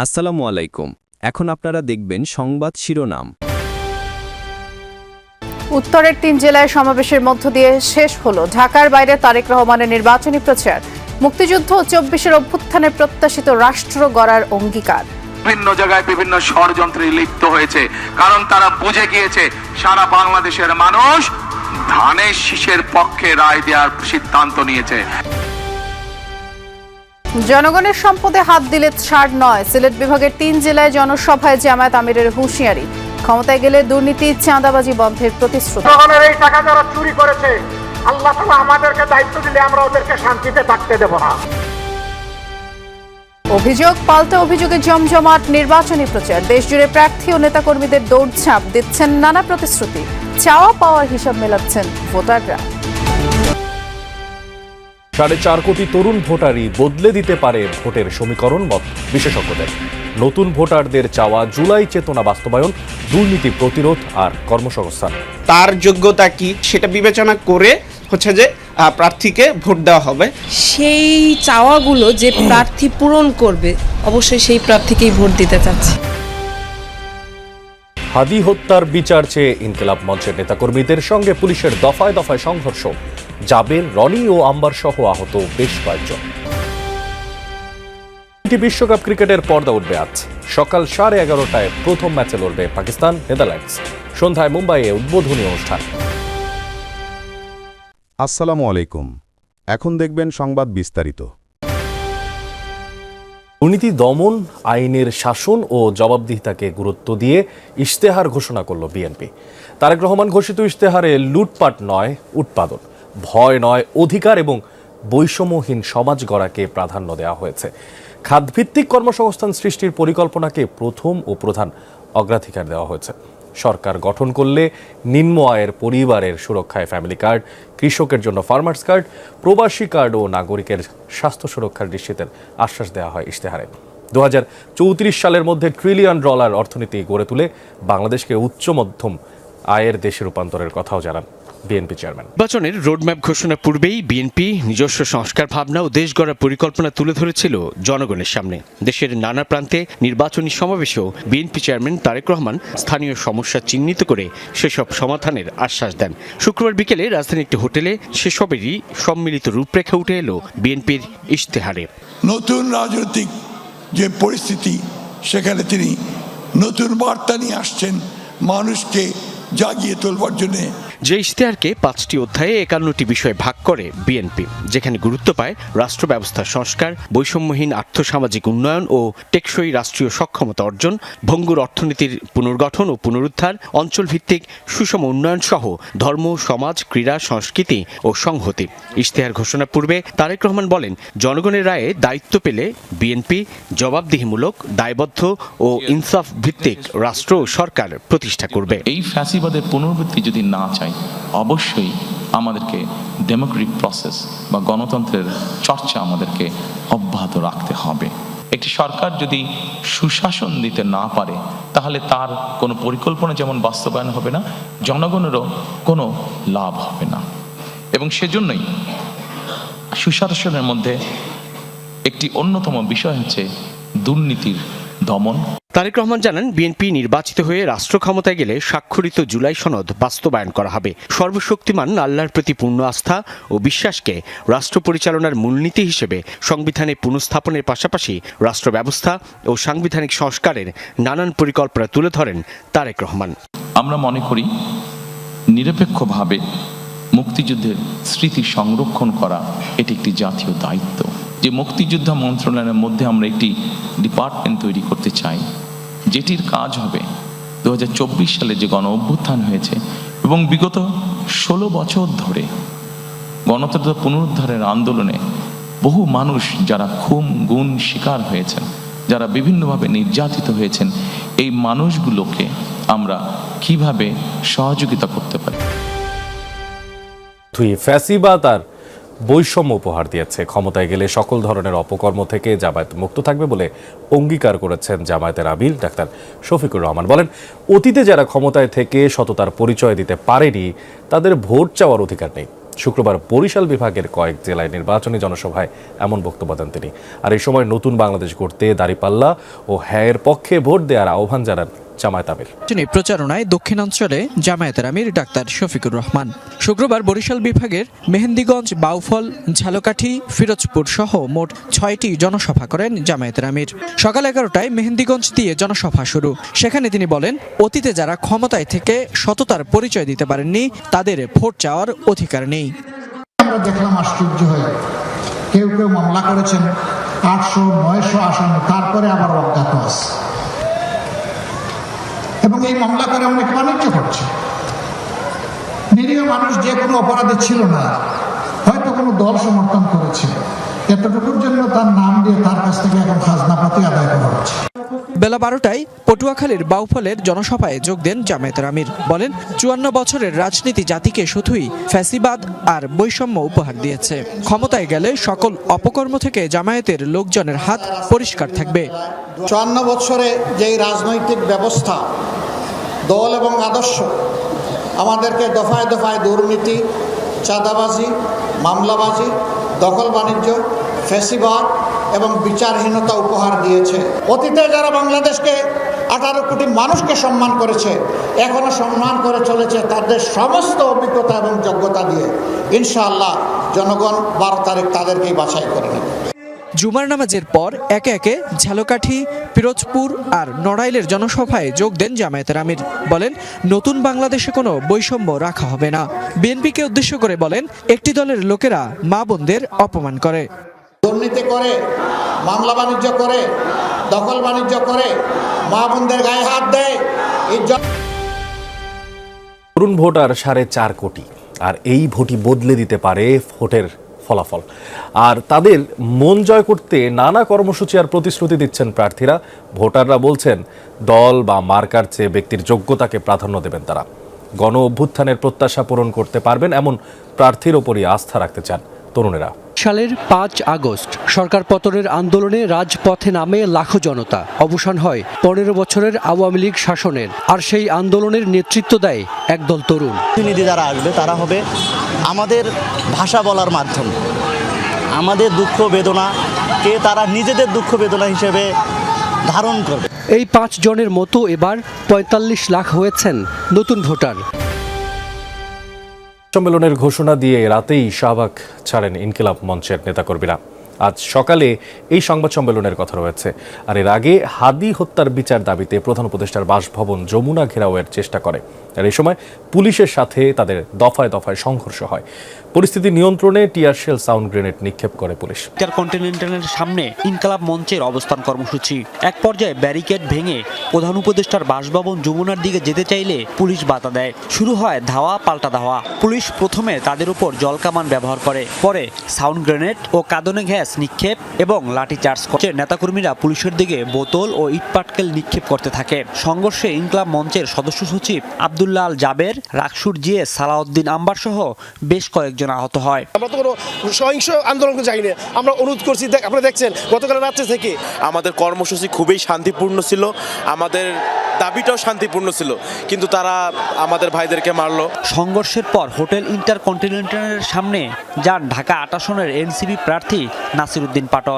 আসসালামু আলাইকুম। এখন আপনারা দেখবেন সংবাদ শিরোনাম। উত্তরের ৩ জেলায় সমাবেশের মধ্য দিয়ে শেষ হলো ঢাকার বাইরে তারেক রহমানের নির্বাচনী প্রচার। মুক্তিযুদ্ধ ও ২৪-এর অভ্যুত্থানে প্রত্যাশিত রাষ্ট্র গড়ার অঙ্গীকার। বিভিন্ন জায়গায় বিভিন্ন ষড়যন্ত্রে লিপ্ত হয়েছে, কারণ তারা বুঝে গিয়েছে সারা বাংলাদেশের মানুষ ধানের শীষের পক্ষে রায় দেওয়ার সিদ্ধান্ত নিয়েছে। জনগণের সম্পদে হাত দিলে ছাড় নয়, সিলেট বিভাগের ৩ জেলায় জনসভায় জামায়াত আমিরের হুঁশিয়ারি। ক্ষমতায় গেলে দুর্নীতি, চাঁদাবাজি বন্ধের প্রতিশ্রুতি। জনগণের এই টাকা যারা চুরি করেছে, আল্লাহ তাআলা আমাদেরকে দায়িত্ব দিলে আমরা ওদেরকে শান্তিতে থাকতে দেব না। অভিযোগ পাল্টা অভিযোগে জমজমাট নির্বাচনী প্রচার। দেশজুড়ে প্রার্থী ও নেতাকর্মীদের দৌড়ঝাঁপ, দিচ্ছেন নানা প্রতিশ্রুতি। চাওয়া পাওয়ার হিসাব মেলাচ্ছেন ভোটাররা। 4.5 কোটি তরুণ ভোটারই বদলে দিতে পারে ভোটের সমীকরণ মত বিশেষজ্ঞদের। নতুন ভোটারদের চাওয়া জুলাই চেতনা বাস্তবায়ন, দুর্নীতি প্রতিরোধ আর কর্মসংস্থান। তার যোগ্যতা কি সেটা বিবেচনা করে যে প্রার্থীকে ভোট দেওয়া হবে। সেই চাওয়াগুলো যে প্রার্থী পূরণ করবে, অবশ্যই সেই প্রার্থীকেই ভোট দিতে চাচ্ছি। হাদি হত্যার বিচার চেয়ে ইনকিলাব মঞ্চের নেতাকর্মীদের সঙ্গে পুলিশের দফায় দফায় সংঘর্ষ। জাবের, রনি ও আম্বার সহ আহত বেশ কয়েকজন। বিশ্বকাপ ক্রিকেটের পর্দা উঠবে আজ সকাল 11:30টায় প্রথম ম্যাচে লড়বে পাকিস্তান নেদারল্যান্ডস। সন্ধ্যায় মুম্বাইয়ে উদ্বোধনী অনুষ্ঠান। আসসালামু আলাইকুম। এখন দেখবেন সংবাদ বিস্তারিত। দুর্নীতি দমন আইনের শাসন ও জবাবদিহিতাকে গুরুত্ব দিয়ে ইশতেহার ঘোষণা করল বিএনপি। তারেক রহমান ঘোষিত ইশতেহারে লুটপাট নয় উৎপাদন, ভয় নয় অধিকার এবং বৈষম্যহীন সমাজ গড়াকে প্রাধান্য দেওয়া হয়েছে। খাতভিত্তিক কর্মসংস্থান সৃষ্টির পরিকল্পনাকে প্রথম ও প্রধান অগ্রাধিকার দেওয়া হয়েছে। সরকার গঠন করলে নিম্ন আয়ের পরিবারের সুরক্ষায় ফ্যামিলি কার্ড, কৃষকের জন্য ফার্মার্স কার্ড, প্রবাসী কার্ড ও নাগরিকের স্বাস্থ্য সুরক্ষার নিশ্চিতের আশ্বাস দেওয়া হয় ইশতেহারে। 2034 সালের মধ্যে $1 ট্রিলিয়ন অর্থনীতি গড়ে তুলে বাংলাদেশকে উচ্চ মধ্যম আয়ের দেশে রূপান্তরের কথাও জানান বিএনপি চেয়ারম্যান। নির্বাচনের রোডম্যাপ ঘোষণার পূর্বেই বিএনপি নিজস্ব সংস্কার ভাবনা ও দেশ গড়ার পরিকল্পনা তুলে ধরেছিল জনগণের সামনে। দেশের নানা প্রান্তে নির্বাচনী সমাবেশেও বিএনপি চেয়ারম্যান তারেক রহমান স্থানীয় সমস্যা চিহ্নিত করে সেসব সমাধানের আশ্বাস দেন। শুক্রবার বিকেলে রাজধানীর একটি হোটেলে সেসবেরই সম্মিলিত রূপরেখা উঠে এলো বিএনপির ইশতেহারে। নতুন রাজনৈতিক যে পরিস্থিতি, সেখানে তিনি নতুন বার্তা নিয়ে আসছেন মানুষকে জাগিয়ে তোলবার জন্য। যে ইশতেহারকে 5টি অধ্যায়ে 51টি বিষয় ভাগ করে বিএনপি, যেখানে গুরুত্ব পায় রাষ্ট্র ব্যবস্থার সংস্কার, বৈষম্যহীন আর্থসামাজিক উন্নয়ন ও টেকসই রাষ্ট্রীয় সক্ষমতা অর্জন, ভঙ্গুর অর্থনীতির পুনর্গঠন ও পুনরুদ্ধার, অঞ্চলভিত্তিক সুষম উন্নয়ন সহ ধর্ম, সমাজ, ক্রীড়া, সংস্কৃতি ও সংহতি। ইশতেহার ঘোষণার পূর্বে তারেক রহমান বলেন, জনগণের রায়ে দায়িত্ব পেলে বিএনপি জবাবদিহিমূলক, দায়বদ্ধ ও ইনসাফ ভিত্তিক রাষ্ট্র ও সরকার প্রতিষ্ঠা করবে। এই ফ্যাসিবাদের পুনরাবৃত্তি যদি না চাই, অবশ্যই আমাদেরকে ডেমোক্রেটিক প্রসেস বা গণতন্ত্রের চর্চা আমাদেরকে অব্যাহত রাখতে হবে। একটি সরকার যদি সুশাসন দিতে না পারে, তাহলে তার কোনো পরিকল্পনা যেমন বাস্তবায়ন হবে না, জনগণেরও কোনো লাভ হবে না। এবং সেজন্যই সুশাসনের মধ্যে একটি অন্যতম বিষয় হচ্ছে দুর্নীতির দমন। তারেক রহমান জানান, বিএনপি নির্বাচিত হয়ে রাষ্ট্র ক্ষমতায় গেলে স্বাক্ষরিত জুলাই সনদ বাস্তবায়ন করা হবে। সর্বশক্তিমান আল্লাহর প্রতি পূর্ণ আস্থা ও বিশ্বাসকে রাষ্ট্র পরিচালনার মূলনীতি হিসেবে সংবিধানে পুনঃস্থাপনের পাশাপাশি রাষ্ট্র ব্যবস্থা ও সাংবিধানিক সংস্কারের নানান পরিকল্পনা তুলে ধরেন তারেক রহমান। আমরা মনে করি নিরপেক্ষভাবে মুক্তিযুদ্ধের স্মৃতি সংরক্ষণ করা এটি একটি জাতীয় দায়িত্ব। যে মুক্তিযোদ্ধা মন্ত্রণালয়ের মধ্যে আমরা একটি ডিপার্টমেন্ট তৈরি করতে চাই, যেটির কাজ হবে 2024 সালে যে গণ অভ্যুত্থান হয়েছে এবং বিগত 16 বছর ধরে গণতন্ত্র পুনরুদ্ধারের আন্দোলনে বহু মানুষ যারা খুন গুম শিকার হয়েছেন, যারা বিভিন্নভাবে নির্যাতিত হয়েছেন, এই মানুষগুলোকে আমরা কিভাবে সহযোগিতা করতে পারি। ফ্যাসিবাদ আর বৈষম্য উপহার দিয়েছে। ক্ষমতায় গেলে সকল ধরনের অপকর্ম থেকে জামায়াত মুক্ত থাকবে বলে অঙ্গীকার করেছেন জামায়াতের আমির ডাক্তার শফিকুর রহমান। বলেন, অতীতে যারা ক্ষমতায় থেকে সততার পরিচয় দিতে পারেনি তাদের ভোট চাওয়ার অধিকার নেই। শুক্রবার বরিশাল বিভাগের কয়েক জেলায় নির্বাচনী জনসভায় এমন বক্তব্য দেন তিনি। আর এই সময় নতুন বাংলাদেশ গড়তে দাঁড়িপাল্লা ও হ্যায়ের পক্ষে ভোট দেওয়ার আহ্বান জানান জামায়াত আমির। প্রচারণায় দক্ষিণাঞ্চলে জামায়াতের আমির ডাক্তার শফিকুর রহমান শুক্রবার বরিশাল বিভাগের মেহেন্দিগঞ্জ, বাউফল, ঝালকাঠি, ফিরোজপুর সহ মোট 6টি জনসভা করেন জামায়াতের আমির। সকাল 11টায় মেহেন্দিগঞ্জ দিয়ে জনসভা শুরু। সেখানে তিনি বলেন, অতীতে যারা ক্ষমতায় থেকে সততার পরিচয় দিতে পারেননি তাদের ভোট চাওয়ার অধিকার নেই। আমরা দেখলাম আশ্চর্য হয়ে কেউ কেউ মামলা করেছেন 800-900 আসামি, তারপরে আবার অজ্ঞাত আছে এবং এই মামলা করে অনেক বাণিজ্য করছে। নিরীহ মানুষ যে কোনো অপরাধী ছিল না, হয়তো কোনো দল সমর্থন করেছে, এতটুকুর জন্য তার নাম দিয়ে তার কাছ থেকে এখন খাজনাপাতি আদায় করা হচ্ছে। বেলা 12টায় পটুয়াখালীর বাউফলের জনসভায় যোগ দেন জামায়াতের আমির। বলেন, 54 বছরের রাজনীতি জাতিকে শুধুই ফ্যাসিবাদ আর বৈষম্য উপহার দিয়েছে। ক্ষমতায় গেলে সকল অপকর্ম থেকে জামায়াতের লোকজনের হাত পরিষ্কার থাকবে। 54 বছরে যেই রাজনৈতিক ব্যবস্থা, দল এবং আদর্শ আমাদেরকে দফায় দফায় দুর্নীতি, চাঁদাবাজি, মামলাবাজি, দখল বাণিজ্য, ফ্যাসিবাদ এবং বিচারহীনতা উপহার দিয়েছে। অতীতে যারা বাংলাদেশকে 18 কোটি মানুষকে সম্মান করেছে, এখনো সম্মান করে চলেছে তাদের সমস্ত অভিজ্ঞতা এবং যোগ্যতা দিয়ে। ইনশাআল্লাহ জনগণ 12 তারিখ তাদেরকেই বাছাই করে নেবে। জুমার নামাজের পর একে একে ঝালকাঠি, পিরোজপুর আর নড়াইলের জনসভায় যোগ দেন জামায়াতের আমির। বলেন, নতুন বাংলাদেশে কোনো বৈষম্য রাখা হবে না। বিএনপিকে উদ্দেশ্য করে বলেন, একটি দলের লোকেরা মা বোনদের অপমান করে, দুর্নীতি করে, মামলা বাণিজ্য করে, দখল বাণিজ্য করে, মা বোনদের গায়ে হাত দেয়। তরুণ ভোটার 4.5 কোটি, আর এই ভোটই বদলে দিতে পারে ভোটের ফলাফল। আর তাদের মন জয় করতে নানা কর্মসূচি আর প্রতিশ্রুতি দিচ্ছেন প্রার্থীরা। ভোটাররা বলছেন, দল বা মার্কার চেয়ে ব্যক্তির যোগ্যতাকে প্রাধান্য দেবেন তারা। গণ অভ্যুত্থানের প্রত্যাশা পূরণ করতে পারবেন এমন প্রার্থীর ওপরই আস্থা রাখতে চান তরুণেরা। সালের 5 আগস্ট সরকার পতনের আন্দোলনে রাজপথে নামে লাখো জনতা। অবসান হয় 15 বছরের আওয়ামী লীগ শাসনের, আর সেই আন্দোলনের নেতৃত্ব দেয় একদল তরুণ। প্রতিনিধি যারা আসবে তারা হবে আমাদের ভাষা বলার মাধ্যম, আমাদের দুঃখ বেদনাকে তারা নিজেদের দুঃখ বেদনা হিসেবে ধারণ করবে। এই 5 জনের মতো এবার 45 লাখ হয়েছেন নতুন ভোটার। সম্মেলনের ঘোষণা দিয়ে রাতেই শাহবাগ ছাড়েন ইনকিলাব মঞ্চের নেতাকর্মীরা। আজ সকালে এই সংবাদ সম্মেলনের কথা রয়েছে। আর এর আগে হাদি হত্যার বিচার দাবিতে প্রধান উপদেষ্টার বাসভবন যমুনা ঘেরাওয়ের চেষ্টা করে। আর এই সময় পুলিশের সাথে তাদের দফায় দফায় সংঘর্ষ হয়। পরিস্থিতি নিয়ন্ত্রণে টিয়ার শেল, সাউন্ড গ্রেনেড নিক্ষেপ করে পুলিশ। ইন্টারকন্টিনেন্টালের সামনে ইনকিলাব মঞ্চের অবস্থান কর্মসূচি। এক পর্যায়ে ব্যারিকেড ভেঙে প্রধান উপদেষ্টার বাসভবন যমুনার দিকে যেতে চাইলে পুলিশ বাধা দেয়। শুরু হয় ধাওয়া পাল্টা ধাওয়া। পুলিশ প্রথমে তাদের উপর জলকামান ব্যবহার করে, পরে সাউন্ড গ্রেনেড ও কাঁদনে গ্যাস নিক্ষেপ এবং লাঠিচার্জ করে। নেতাকর্মীরা পুলিশের দিকে বোতল ও ইটপাটকেল নিক্ষেপ করতে থাকে। সংঘর্ষে ইনকিলাব মঞ্চের সদস্য সচিব আব্দুল্লাহ আল জাবের, রাকসুর জিএস সালাউদ্দিন আম্বার সহ বেশ কয়েকজন আহত হয়। আমরা তো কোনো সহিংস আন্দোলন যাই না, আমরা অনুরোধ করছি। আপনারা দেখছেন গতকাল রাত্রে থেকে আমাদের কর্মসূচি খুবই শান্তিপূর্ণ ছিল, আমাদের দাবিটাও শান্তিপূর্ণ ছিল, কিন্তু তারা আমাদের ভাইদেরকে মারলো। সংঘর্ষের পর হোটেল ইন্টারকন্টিনেন্টালের সামনে যান ঢাকা 8 আসনের এনসিপি প্রার্থী নাসিরউদ্দিন পাটোয়ারি।